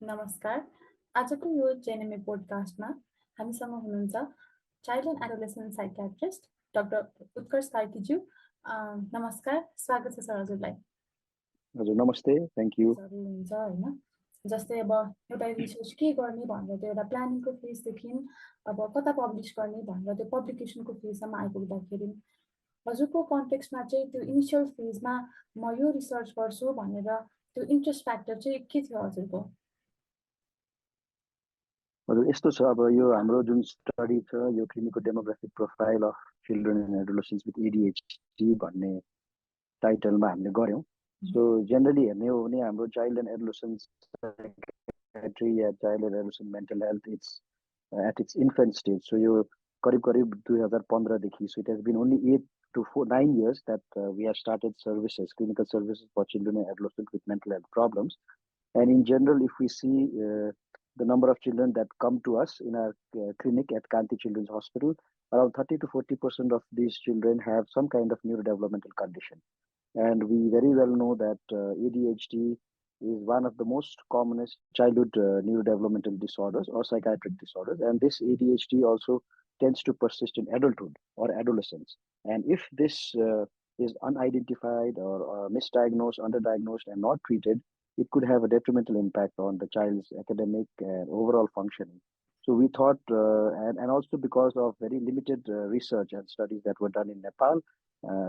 नमस्कार। आजको यो जेएनएमए पोडकास्टमा हामीसँग हुनुहुन्छ child and adolescent psychiatrist doctor Utkarsh कार्कीज्यू। नमस्कार, स्वागत छ सर हजुरलाई। हजुर नमस्ते, थ्याङ्क यू। सर हुन्छ हैन, जस्तै अब एउटा रिसर्च के गर्ने भनेर त्यो एउटा प्लानिङको फेजदेखि अब कता पब्लिस गर्ने भनेर त्यो पब्लिकेसनको फेजसम्म आइपुग्दाखेरि हजुरको कन्टेक्स्टमा चाहिँ त्यो इनिसियल फेजमा म यो रिसर्च गर्छु भनेर त्यो इन्ट्रेस्ट फ्याक्टर चाहिँ के थियो हजुरको? हजुर यस्तो छ, अब यो हाम्रो जुन स्टडी छ यो clinical demographic profile of children and adolescents with ADHD भन्ने टाइटलमा हामीले गऱ्यौँ। सो जेनरली हेर्ने हो भने हाम्रो चाइल्ड एन्ड एडोलेसेन्ट साइकियाट्री या child and adolescent mental health it's at it's infant stage. So यो करिब 2015 देखि, so it has been only 8 to 9 years that we have started services, clinical services for children and adolescents with mental health problems. And in general, if we see the number of children that come to us in our clinic at Karki Children's Hospital, around 30 to 40% of these children have some kind of neurodevelopmental condition. And we very well know that ADHD is one of the most commonest childhood neurodevelopmental disorders or psychiatric disorders. And this ADHD also tends to persist in adulthood or adolescence. And if this is unidentified or misdiagnosed, underdiagnosed, and not treated, it could have a detrimental impact on the child's academic and overall functioning. So we thought, and also because of very limited research and studies that were done in Nepal,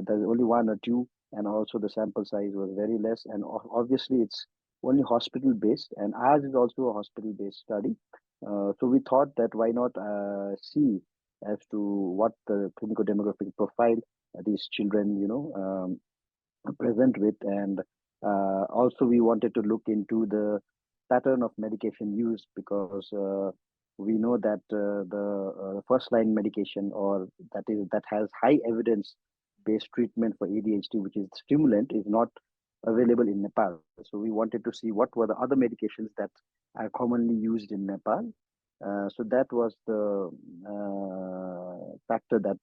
there's only 1 or 2, and also the sample size was very less. And obviously it's only hospital-based, and ours is also a hospital-based study. So we thought that why not see as to what the clinical demographic profile these children, present with, and also we wanted to look into the pattern of medication use, because we know that the first line medication or that has high evidence based treatment for ADHD, which is stimulant, is not available in Nepal. So we wanted to see what were the other medications that are commonly used in Nepal. So that was the factor that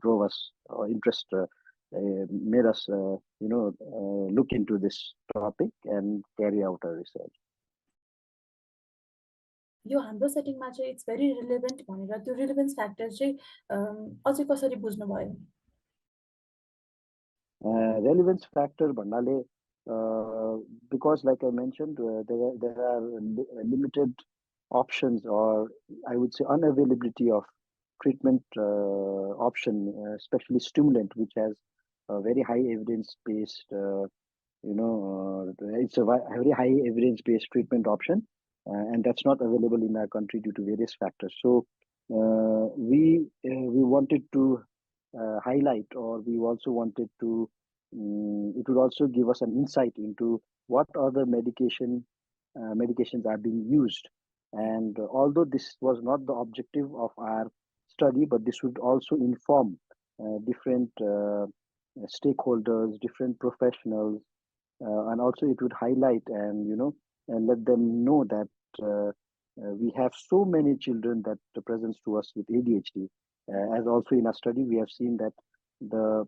drove us, or interest made us, look into this topic and carry out our research. यो हाम्रो सेटिङमा चाहिँ it's very relevant भनेर त्यो relevance factor चाहिँ अझै कसरी बुझ्नु भयो? Relevance factor भन्नाले, because like I mentioned, there are limited options, or I would say unavailability of treatment option, especially stimulant, which has a very high evidence-based, it's a very high evidence-based treatment option, and that's not available in our country due to various factors. So we wanted to highlight, or we also wanted to, it would also give us an insight into what other medications are being used. And although this was not the objective of our study, but this would also inform different stakeholders, different professionals, and also it would highlight and and let them know that we have so many children that presents to us with ADHD. As also in our study, we have seen that the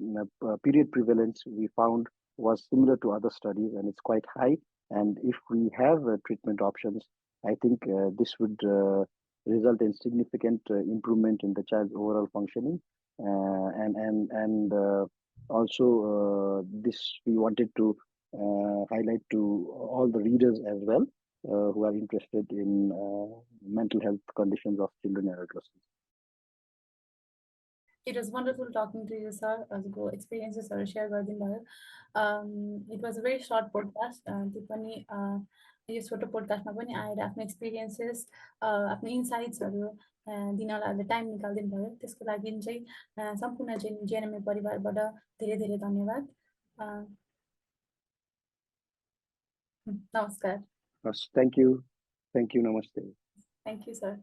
period prevalence we found was similar to other studies, and it's quite high. And if we have treatment options, I think this would result in significant improvement in the child's overall functioning. And also this we wanted to highlight to all the readers as well who are interested in mental health conditions of children and adolescents. It was wonderful talking to you, sir. Go experiences or share गरिदिनु भयो. It was a very short podcast. त्यो पनि यो छोटो पोडकास्टमा पनि आएर आफ्नो experiences, आफ्नो इन्साइट्सहरू दिनलाई टाइम निकालिदिनु भयो. त्यसको लागि चाहिँ सम्पूर्ण जेएनएमए परिवारबाट धेरै धेरै धन्यवाद. नमस्कार. Thank you. Namaste. Thank you, sir.